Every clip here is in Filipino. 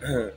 Glory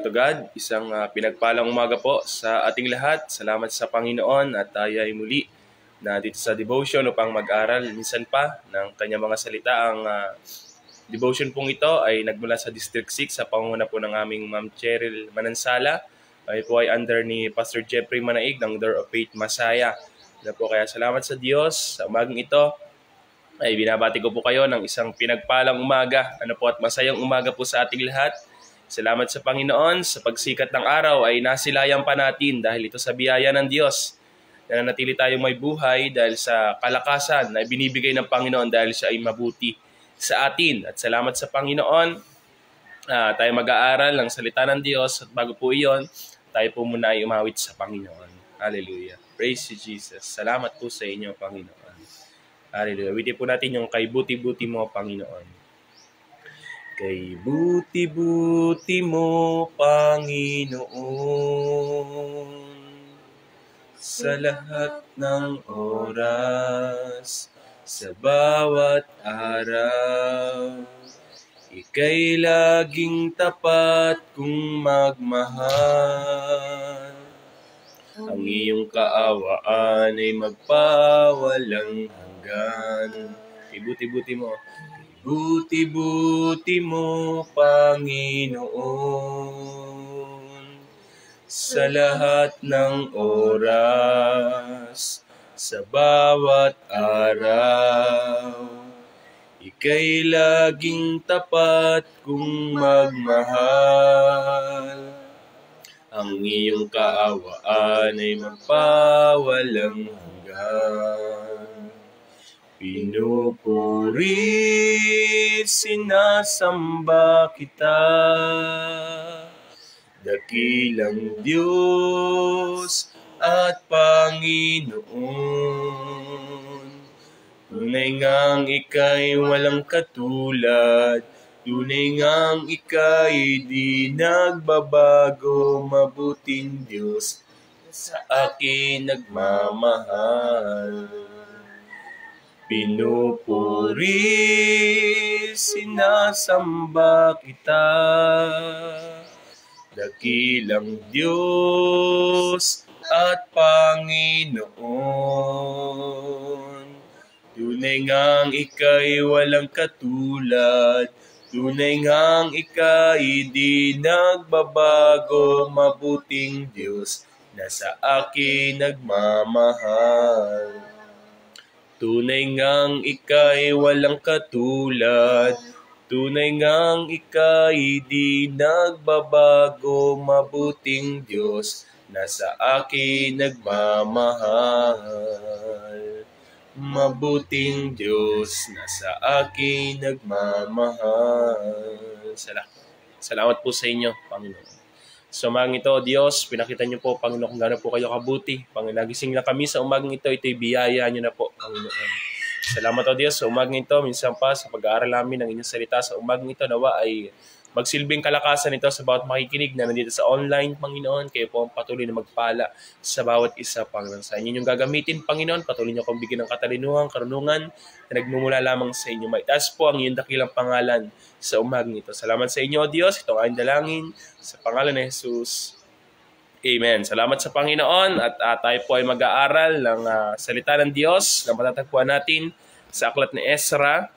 to God. Isang pinagpalang umaga po sa ating lahat. Salamat sa Panginoon at tayo ay muli na dito sa devotion upang mag-aral minsan pa ng kanyang mga salita. Ang devotion pong ito ay nagmula sa District 6 sa pangunguna po ng aming Ma'am Cheryl Manansala. Ay po ay under ni Pastor Jeffrey Manaig ng Door of Faith Masaya. Kaya salamat sa Diyos sa umagang ito. Ay binabati ko po kayo ng isang pinagpalang umaga. At masayang umaga po sa ating lahat. Salamat sa Panginoon, sa pagsikat ng araw ay nasilayan pa natin dahil ito sa biyaya ng Diyos. Nananatili tayong may buhay dahil sa kalakasan na ibinibigay ng Panginoon dahil siya ay mabuti sa atin. At salamat sa Panginoon, tayo mag-aaral ng salita ng Diyos at bago po iyon, tayo po muna ay umawit sa Panginoon. Hallelujah. Praise you, Jesus. Salamat po sa inyo, Panginoon. Hallelujah. Witin po natin yung kay buti-buti mo, Panginoon. Kay buti-buti mo, Panginoon, sa lahat ng oras, sa bawat araw, ika'y laging tapat kung magmahal. Ang iyong kaawaan ay magpawalang hanggan. Kay buti-buti mo, buti-buti mo, Panginoon, sa lahat ng oras, sa bawat araw, ika'y laging tapat kung magmahal. Ang iyong kaawaan ay magpawalang hanggan. Pinupuri, sinasamba kita, dakilang Diyos at Panginoon. Tunay ngang ika'y walang katulad, tunay ngang ika'y di nagbabago, mabuting Diyos sa akin nagmamahal. Pinupuri, sinasamba kita, dakilang Diyos at Panginoon. Tunay ngang ika'y walang katulad, tunay ngang ika'y di nagbabago, mabuting Diyos na sa akin nagmamahal. Tunay ngang ika'y walang katulad, tunay ngang ika'y di nagbabago, mabuting Diyos na sa akin nagmamahal. Mabuting Diyos na sa akin nagmamahal. Salamat po sa inyo, Panginoon. Sa umagang ito, Diyos, pinakita niyo po, Panginoon, kung gano'n po kayo kabuti. Panginoon, nagising na kami sa umagang ito, ito'y biyaya niyo na po, Panginoon. Salamat o Diyos, sa umagang ito, minsan pa sa pag-aaral namin ng inyong salita sa umagang ito, nawa ay magsilbing kalakasan ito sa bawat makikinig na nandito sa online, Panginoon. Kayo po ang patuloy na magpala sa bawat isa, Panginoon. Sa inyo yung gagamitin, Panginoon, patuloy niyo akong bigyan ng katalinuhan, karunungan na nagmumula lamang sa inyo. Maitaas po ang iyong dakilang pangalan sa umagang ito. Salamat sa inyo, O Diyos. Ito ang dalangin sa pangalan ni Jesus. Amen. Salamat sa Panginoon at tayo po ay mag-aaral ng salita ng Diyos na matatagpuan natin sa aklat ni Ezra,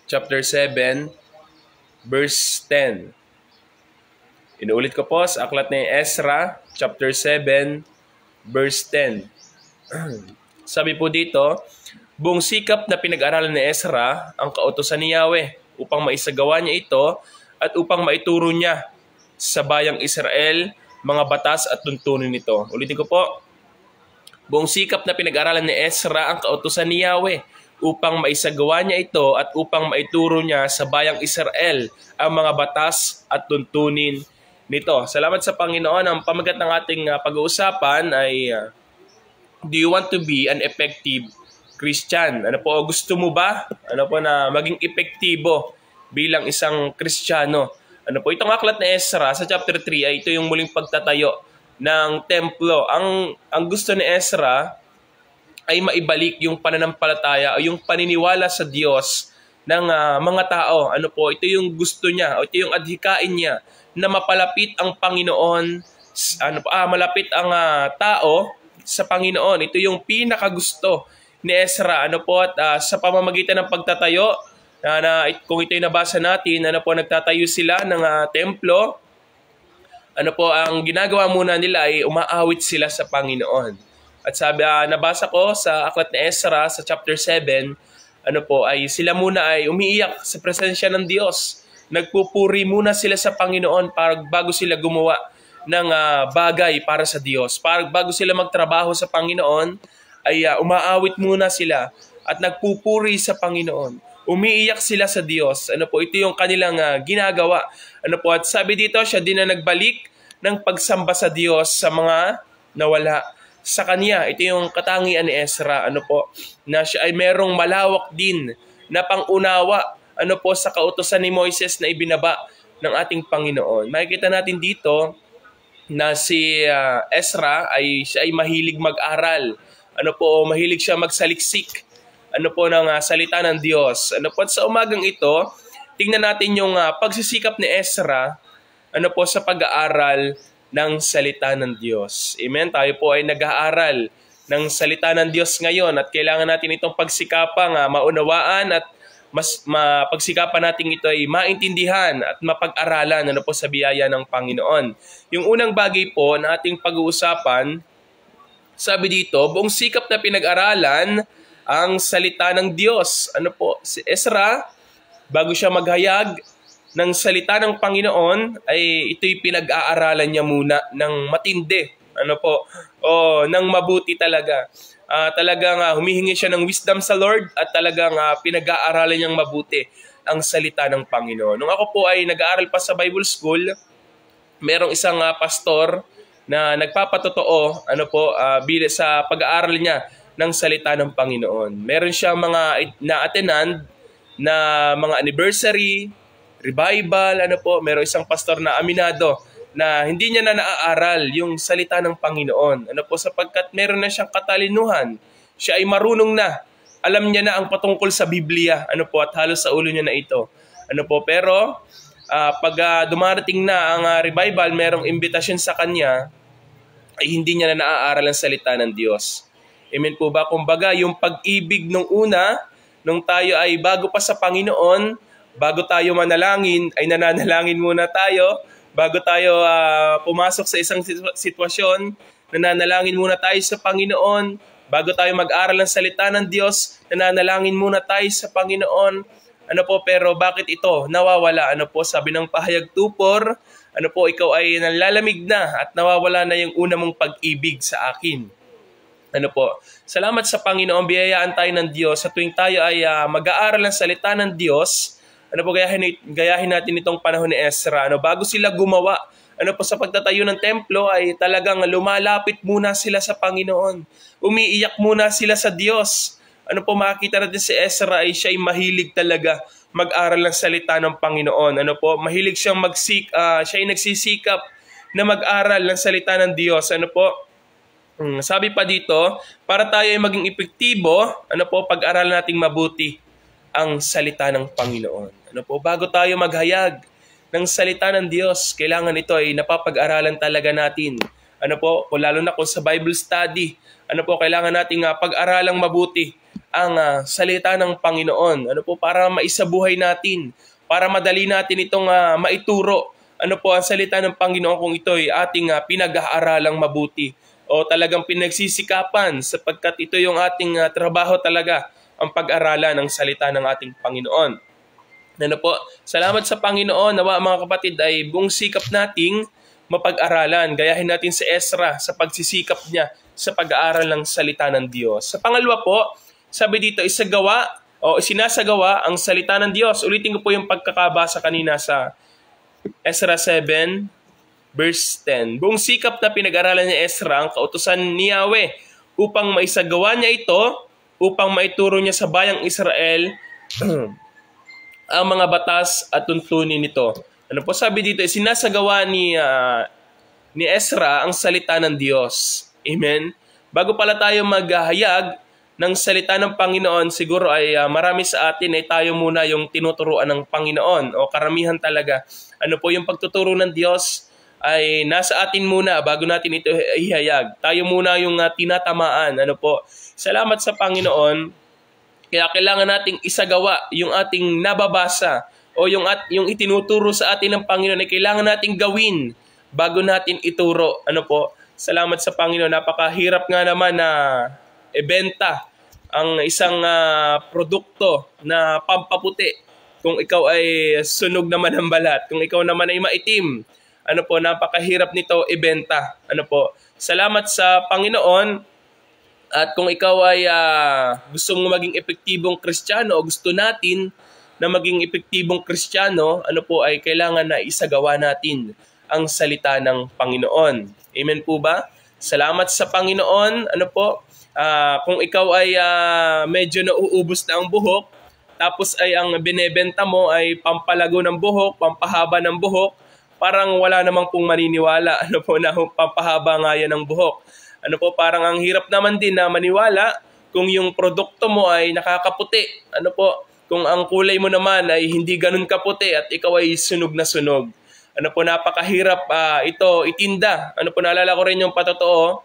chapter 7, verse 10. Inuulit ko po sa aklat ni Ezra, chapter 7, verse 10. Sabi po dito, buong sikap na pinag-aralan ni Ezra ang kautusan ni Yahweh upang maisagawa niya ito at upang maituro niya sa bayang Israel mga batas at tuntunin nito. Ulitin ko po, buong sikap na pinag-aralan ni Ezra ang kautusan ni Yahweh upang maisagawa niya ito at upang maituro niya sa bayang Israel ang mga batas at tuntunin nito. Salamat sa Panginoon. Ang pamagat ng ating pag-uusapan ay do you want to be an effective Christian? Ano po, gusto mo ba? Ano po na maging epektibo bilang isang Kristiyano. Ano po, itong aklat na Ezra sa chapter 3 ay ito yung muling pagtatayo ng templo. Ang gusto ni Ezra ay maibalik yung pananampalataya o yung paniniwala sa Diyos ng mga tao. Ano po, ito yung gusto niya o ito yung adhikain niya na mapalapit ang Panginoon, malapit ang tao sa Panginoon. Ito yung pinakagusto ni Ezra. Ano po, at sa pamamagitan ng pagtatayo, kung ito'y nabasa natin, ano po, nagtatayo sila ng templo. Ano po, ang ginagawa muna nila ay umaawit sila sa Panginoon. At sabi, nabasa ko sa aklat ni Ezra sa chapter 7, ano po, ay sila muna ay umiiyak sa presensya ng Diyos. Nagpupuri muna sila sa Panginoon bago sila gumawa ng bagay para sa Diyos. Bago sila magtrabaho sa Panginoon, ay umaawit muna sila at nagpupuri sa Panginoon. Umiiyak sila sa Diyos. Ano po, ito yung kanilang ginagawa. Ano po, at sabi dito, siya din na nagbalik ng pagsamba sa Diyos sa mga nawala sa kanya. Ito yung katangian ni Ezra. Ano po, na siya ay merong malawak din na pangunawa, ano po, sa kautusan ni Moises na ibinaba ng ating Panginoon. Makikita natin dito na si Ezra siya ay mahilig mag-aral. Ano po, mahilig siya magsaliksik, ano po, ng salita ng Diyos. Ano po, at sa umagang ito, tingnan natin yung pagsisikap ni Ezra, ano po, sa pag-aaral ng salita ng Diyos. Amen? Tayo po ay nag-aaral ng salita ng Diyos ngayon at kailangan natin itong pagsikapang maunawaan at pagsikapan natin ito ay maintindihan at mapag-aralan, ano po, sa biyaya ng Panginoon. Yung unang bagay po na ating pag-uusapan, sabi dito, buong sikap na pinag-aralan ang salita ng Diyos. Ano po, si Ezra, bago siya maghayag ng salita ng Panginoon, ay ito'y pinag-aaralan niya muna ng matindi. Ano po, ng mabuti talaga. Talagang humihingi siya ng wisdom sa Lord at talagang pinag-aaralan niyang mabuti ang salita ng Panginoon. Nung ako po ay nag-aaral pa sa Bible School, merong isang pastor na nagpapatotoo, ano po, sa pag-aaral niya ng salita ng Panginoon. Meron siyang mga na-attendant na mga anniversary, revival, ano po, meron isang pastor na aminado na hindi niya na naaaral yung salita ng Panginoon. Ano po, sapagkat meron na siyang katalinuhan. Siya ay marunong na. Alam niya na ang patungkol sa Biblia. Ano po, at halos sa ulo niya na ito. Ano po, pero pag dumarating na ang revival, merong imbitasyon sa kanya, ay hindi niya na naaaral ang salita ng Diyos. Amen po ba? Kumbaga, yung pag-ibig nung una, nung tayo ay bago pa sa Panginoon, bago tayo manalangin, ay nananalangin muna tayo. Bago tayo pumasok sa isang sitwasyon, nananalangin muna tayo sa Panginoon. Bago tayo mag-aral ng salita ng Diyos, nananalangin muna tayo sa Panginoon. Ano po, pero bakit ito nawawala? Ano po, sabi ng pahayag 2:4, ano po, ikaw ay nalalamig na at nawawala na yung una mong pag-ibig sa akin. Ano po, salamat sa Panginoon, biyayaan tayo ng Diyos sa tuwing tayo ay mag-aaral ng salita ng Diyos. Ano po, gayahin natin itong panahon ni Ezra. Ano, bago sila gumawa, ano po, sa pagtatayo ng templo ay talagang lumalapit muna sila sa Panginoon. Umiiyak muna sila sa Diyos. Ano po, makikita natin si Ezra ay siya ay mahilig talaga mag-aral ng salita ng Panginoon. Ano po, mahilig siyang siya ay nagsisikap na mag-aral ng salita ng Diyos. Ano po, sabi pa dito, para tayo ay maging epektibo, ano po, pag-aralan nating mabuti ang salita ng Panginoon. Ano po, bago tayo maghayag ng salita ng Diyos, kailangan ito ay napapag-aralan talaga natin. Ano po, lalo na kung sa Bible study, ano po, kailangan nating pag-aralang mabuti ang salita ng Panginoon. Ano po, para maisabuhay natin, para madali natin itong maituro. Ano po, ang salita ng Panginoon kung ito ay ating pinag-aaralang mabuti o talagang pinagsisikapan, sapagkat ito yung ating trabaho talaga, ang pag-aralan ng salita ng ating Panginoon. Ano po, salamat sa Panginoon. Nawa mga kapatid ay buong sikap nating mapag-aralan. Gayahin natin si Ezra sa pagsisikap niya sa pag-aaral ng salita ng Diyos. Sa pangalawa po, sabi dito, isinasagawa ang salita ng Diyos. Ulitin ko po yung pagkakabasa kanina sa Ezra 7, verse 10. Buong sikap na pinag-aralan ni Ezra ang kautusan ni Yahweh upang maisagawa niya ito, upang maituro niya sa bayang Israel ang mga batas at tuntunin nito. Ano po sabi dito? Sinasagawa ni Ezra ang salita ng Diyos. Amen? Bago pala tayo maghahayag ng salita ng Panginoon, siguro ay marami sa atin ay tayo muna yung tinuturuan ng Panginoon o karamihan talaga. Ano po yung pagtuturo ng Diyos ay nasa atin muna bago natin ito ihayag. Tayo muna yung tinatamaan. Ano po? Salamat sa Panginoon. Kaya kailangan nating isagawa yung ating nababasa o yung itinuturo sa atin ng Panginoon ay kailangan nating gawin bago natin ituro. Ano po? Salamat sa Panginoon. Napakahirap nga naman na ibenta ang isang produkto na pampaputi kung ikaw ay sunog naman ang balat, kung ikaw naman ay maitim. Ano po, napakahirap nito ibenta. Ano po? Salamat sa Panginoon. At kung ikaw ay gusto mong maging epektibong Kristiyano o gusto natin na maging epektibong Kristiyano, ano po ay kailangan na isagawa natin ang salita ng Panginoon. Amen po ba? Salamat sa Panginoon. Ano po? Kung ikaw ay medyo nauubos na ang buhok, tapos ay ang binebenta mo ay pampalago ng buhok, pampahaba ng buhok, parang wala namang pong maniniwala. Ano po na pampahaba nga yan ng buhok. Ano po, parang ang hirap naman din na maniwala kung yung produkto mo ay nakakaputi. Ano po, kung ang kulay mo naman ay hindi ganun kaputi at ikaw ay sunog na sunog. Ano po, napakahirap ito itinda. Ano po, naalala ko rin yung patotoo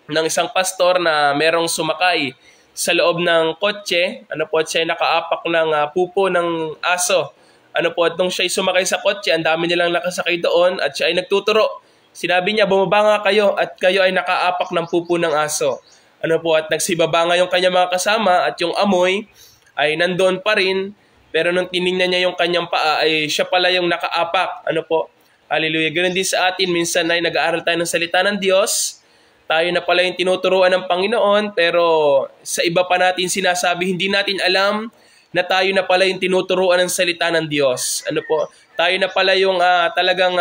ng isang pastor na merong sumakay sa loob ng kotse. Ano po, at siya ay nakaapak ng pupo ng aso. Ano po, at nung siya ay sumakay sa kotse, ang dami nilang nakasakay doon at siya ay nagtuturo. Sinabi niya, bumaba nga kayo at kayo ay nakaapak ng pupo ng aso. Ano po, at nagsibaba nga yung kanyang mga kasama at yung amoy ay nandoon pa rin. Pero nung tinignan niya yung kanyang paa ay siya pala yung nakaapak. Ano po? Hallelujah. Ganun din sa atin. Minsan ay nag-aaral tayo ng salita ng Diyos. Tayo na pala yung tinuturuan ng Panginoon. Pero sa iba pa natin sinasabi, hindi natin alam na tayo na pala yung tinuturuan ng salita ng Diyos. Ano po? Tayo na pala yung talagang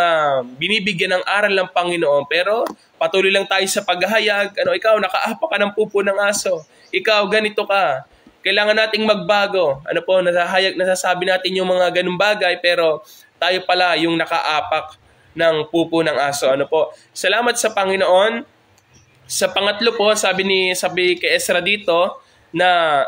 binibigyan ng aral ng Panginoon. Pero patuloy lang tayo sa paghahayag. Ano, ikaw, nakaapak ka ng pupo ng aso. Ikaw, ganito ka. Kailangan nating magbago. Ano po, nasasabi natin yung mga ganung bagay, pero tayo pala yung nakaapak ng pupo ng aso. Ano po? Salamat sa Panginoon. Sa pangatlo po, sabi kay Ezra dito na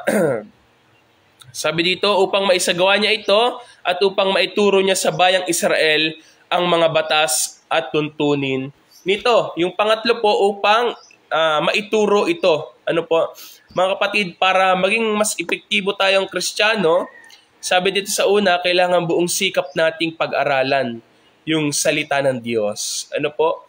sabi dito, upang maisagawa niya ito at upang maituro niya sa bayang Israel ang mga batas at tuntunin nito. Yung pangatlo po, upang maituro ito. Ano po? Mga kapatid, para maging mas epektibo tayong Kristiyano, sabi dito sa una, kailangan buong sikap nating pag-aralan yung salita ng Diyos. Ano po?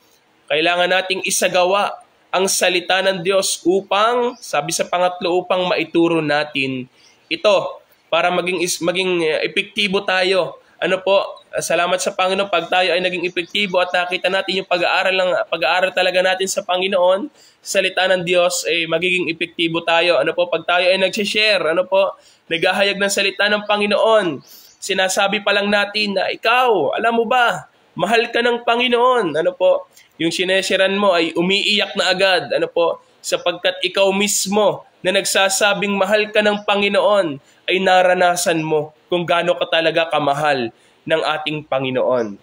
Kailangan nating isagawa ang salita ng Diyos upang, sabi sa pangatlo, upang maituro natin ito para maging epektibo tayo. Ano po? Salamat sa Panginoon pag tayo ay naging epektibo at nakita natin yung pag-aaral talaga natin sa Panginoon, salita ng Diyos, ay magiging epektibo tayo. Ano po? Pag tayo ay nag-share, ano po? Naghahayag ng salita ng Panginoon. Sinasabi pa lang natin na ikaw, alam mo ba, mahal ka ng Panginoon. Ano po? Yung sinesharean mo ay umiiyak na agad. Ano po? Sapagkat ikaw mismo na nagsasabing mahal ka ng Panginoon ay naranasan mo kung gaano ka talaga kamahal ng ating Panginoon.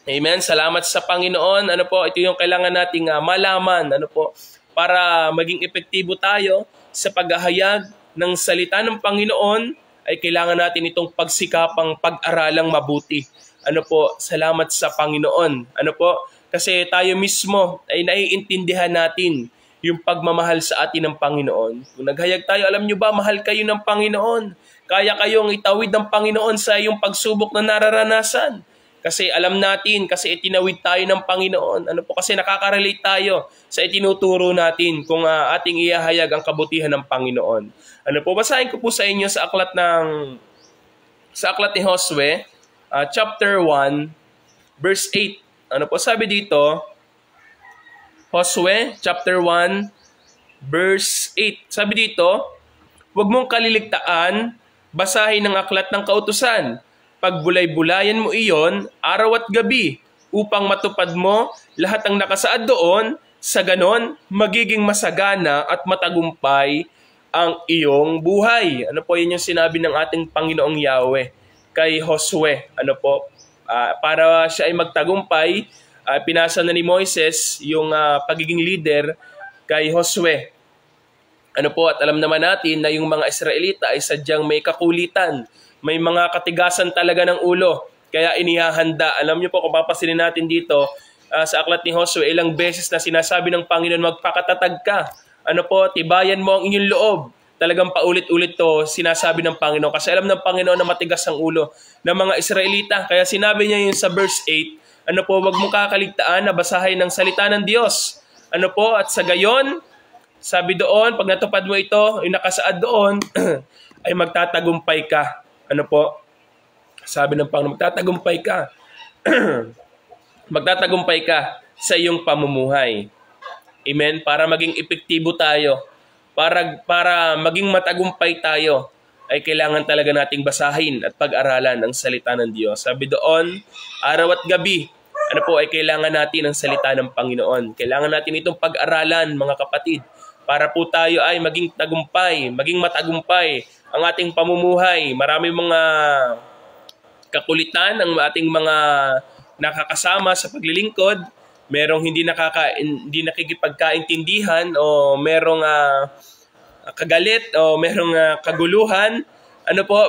Amen. Salamat sa Panginoon. Ano po? Ito yung kailangan nating malaman. Ano po? Para maging epektibo tayo sa paghahayag ng salita ng Panginoon ay kailangan natin itong pagsikapang pag-aralang mabuti. Ano po? Salamat sa Panginoon. Ano po? Kasi tayo mismo ay naiintindihan natin yung pagmamahal sa atin ng Panginoon. Kung naghayag tayo, alam nyo ba, mahal kayo ng Panginoon. Kaya kayong itawid ng Panginoon sa iyong pagsubok na nararanasan. Kasi alam natin, kasi itinawid tayo ng Panginoon. Ano po? Kasi nakaka-relate tayo sa itinuturo natin kung ating ihahayag ang kabutihan ng Panginoon. Ano po? Basahin ko po sa inyo sa aklat ni Josue, chapter 1, verse 8. Ano po sabi dito? Josue, chapter 1, verse 8. Sabi dito, huwag mong kaliligtaan, basahin ang aklat ng kautusan. Pagbulay-bulayan mo iyon, araw at gabi, upang matupad mo lahat ng nakasaad doon, sa ganon, magiging masagana at matagumpay ang iyong buhay. Ano po yun yung sinabi ng ating Panginoong Yahweh? kay Josue. Para siya ay magtagumpay, pinasa na ni Moises yung pagiging leader kay Josue. At alam naman natin na yung mga Israelita ay sadyang may kakulitan, may mga katigasan talaga ng ulo, kaya inihahanda. Alam niyo po, kung papasilin natin dito sa aklat ni Josue, ilang beses na sinasabi ng Panginoon, magpakatatag ka. Tibayan mo ang inyong loob. Talagang paulit-ulit to sinasabi ng Panginoon. Kasi alam ng Panginoon na matigas ang ulo ng mga Israelita. Kaya sinabi niya yun sa verse 8, wag mong kakaligtaan na basahin ng salita ng Diyos. At sa gayon, sabi doon, pag natupad mo ito, yung nakasaad doon, ay magtatagumpay ka. Sabi ng Panginoon, magtatagumpay ka. Magtatagumpay ka sa iyong pamumuhay. Amen? Para maging epektibo tayo, para maging matagumpay tayo, ay kailangan talaga nating basahin at pag-aralan ang salita ng Diyos. Sabi doon, araw at gabi, ay kailangan natin ang salita ng Panginoon. Kailangan natin itong pag-aralan, mga kapatid, para po tayo ay maging tagumpay, maging matagumpay ang ating pamumuhay. Marami mga kakulitan ang ating mga nakakasama sa paglilingkod. Merong hindi nakikipagkaintindihan, o merong kagalit, o merong kaguluhan.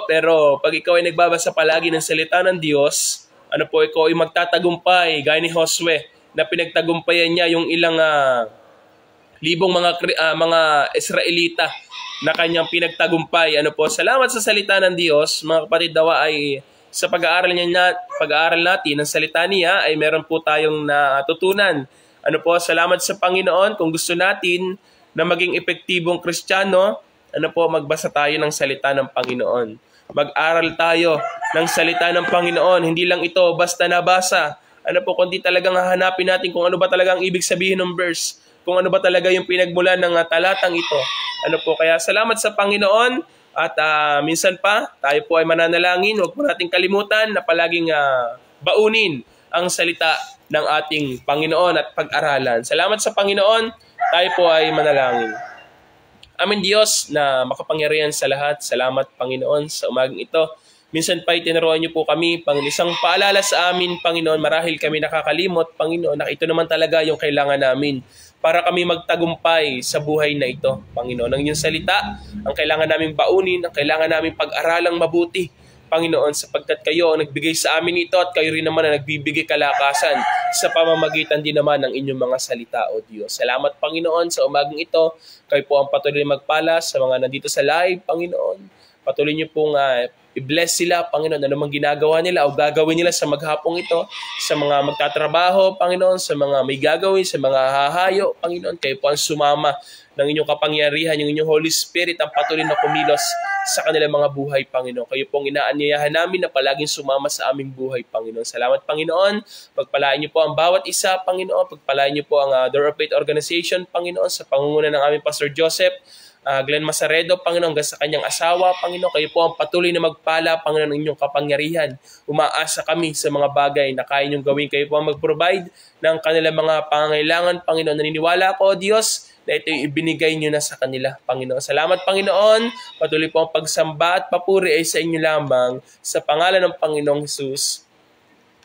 Pero pag ikaw ay nagbabasa palagi ng salita ng Diyos, ikaw ay magtatagumpay, gaya ni Josue, na pinagtagumpayan niya yung ilang libong mga Israelita na kanyang pinagtagumpay. Salamat sa salita ng Diyos, mga kapatid. Dawa ay sa pag-aaral natin ng salita niya ay meron po tayong natutunan. Salamat sa Panginoon. Kung gusto natin na maging epektibong Kristiyano, magbasa tayo ng salita ng Panginoon. Mag-aral tayo ng salita ng Panginoon. Hindi lang ito basta nabasa. Kundi talagang hahanapin natin kung ano ba talagang ibig sabihin ng verse, kung ano ba talaga yung pinagmulan ng talatang ito. Kaya salamat sa Panginoon. At minsan pa, tayo po ay mananalangin. Huwag po natin kalimutan na palaging baunin ang salita ng ating Panginoon at pag-aralan. Salamat sa Panginoon. Tayo po ay manalangin. Amin Diyos na makapangyarihan sa lahat. Salamat Panginoon sa umagang ito. Minsan pa itinuruan niyo po kami, Panginoon, isang paalala sa amin, Panginoon, marahil kami nakakalimot, Panginoon, na ito naman talaga yung kailangan namin para kami magtagumpay sa buhay na ito, Panginoon. Ang inyong salita, ang kailangan naming baunin, ang kailangan naming pag-aralang mabuti, Panginoon, sapagkat kayo ang nagbigay sa amin ito at kayo rin naman ang nagbibigay kalakasan sa pamamagitan din naman ng inyong mga salita, O Diyos. Salamat, Panginoon, sa umagang ito. Kayo po ang patuloy magpala sa mga nandito sa live, Panginoon. Patuloy niyo pong i-bless sila, Panginoon, ano mang ginagawa nila o gagawin nila sa maghapong ito, sa mga magtatrabaho, Panginoon, sa mga may gagawin, sa mga hahayo, Panginoon, kayo po ang sumama ng inyong kapangyarihan, yung inyong Holy Spirit, ang patuloy na kumilos sa kanilang mga buhay, Panginoon. Kayo pong inaanyayahan namin na palaging sumama sa aming buhay, Panginoon. Salamat, Panginoon. Pagpalain niyo po ang bawat isa, Panginoon. Pagpalain niyo po ang Door of Faith Organization, Panginoon, sa pangunguna ng aming Pastor Joseph Glenn Masaredo, Panginoon, hanggang sa kanyang asawa, Panginoon. Kayo po ang patuloy na magpala, Panginoon, ng inyong kapangyarihan. Umaasa kami sa mga bagay na kaya niyong gawin. Kayo po ang mag-provide ng kanilang mga pangangailangan, Panginoon. Naniniwala ako, Diyos, na ito ibinigay niyo na sa kanila, Panginoon. Salamat, Panginoon. Patuloy po ang pagsamba at papuri ay sa inyo lamang sa pangalan ng Panginoong Jesus.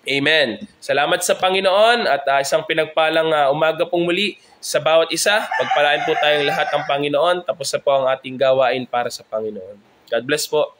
Amen. Salamat sa Panginoon at isang pinagpalang umaga pong muli sa bawat isa. Pagpalain po tayong lahat ng Panginoon. Tapos na po ang ating gawain para sa Panginoon. God bless po.